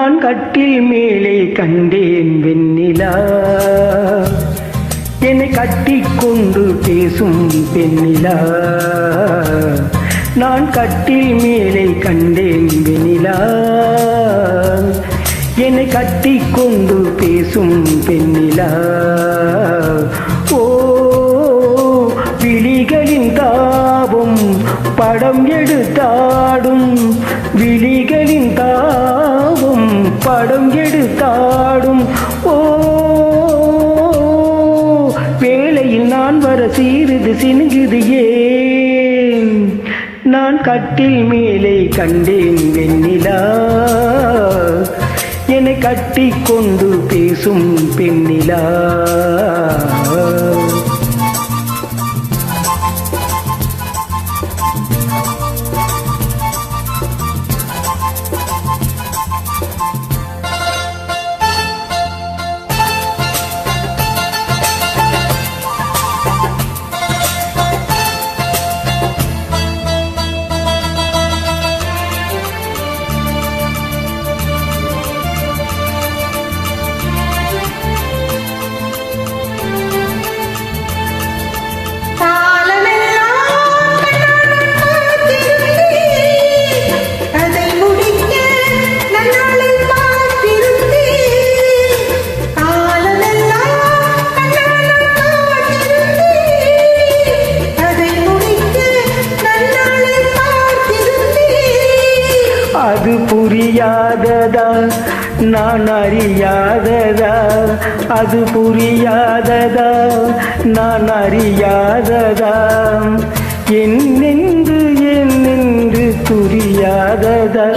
நான் கட்டில் மேலே கண்டேன் வெண்ணிலா, என்னை கட்டிக்கொண்டு பேசும் பெண்ணிலா. நான் கட்டில் மேலே கண்டேன் வெண்ணிலா, என்னை கட்டிக்கொண்டு பேசும் பெண்ணிலா. ஓ விழிகளின் தாபம் படம் எடுத்தாடும், விழிகளின் தாபம் படம் எடுத்தாடும். ஓ வேளையில் நான் வர சீருது சினுங்குது ஏன்? நான் கட்டில் மேலே கண்டேன் வெண்ணிலா, என்னை கட்டிக்கொண்டு பேசும் பெண்ணிலா. அது புரியாததா நான் அறியாததா, அது புரியாததா நான் அறியாததா, என்னென்று என்னென்று புரியாததா.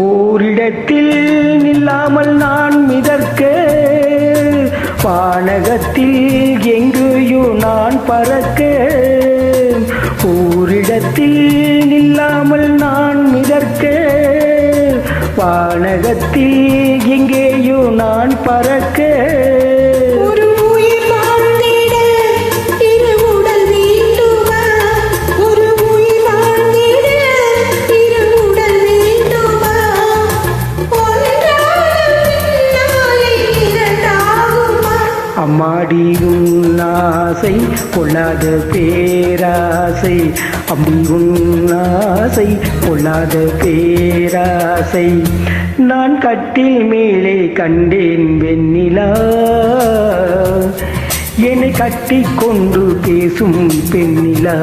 ஓரிடத்தில் நில்லாமல் நான் மிதக்க, வானகத்தில் எங்கேயோ நான் பறக்க. ஓரிடத்தில் நில்லாமல் நான் மிதக்க, வானகத்தில் எங்கேயோ நான் பறக்க. அம்மாடி உன்னாசை பொல்லாத பேராசை, அம்மி உன்னாசை பொல்லாத பேராசை. நான் கட்டில் மேலே கண்டேன் வெண்ணிலா, என்னை கட்டிக்கொண்டு பேசும் பெண்ணிலா.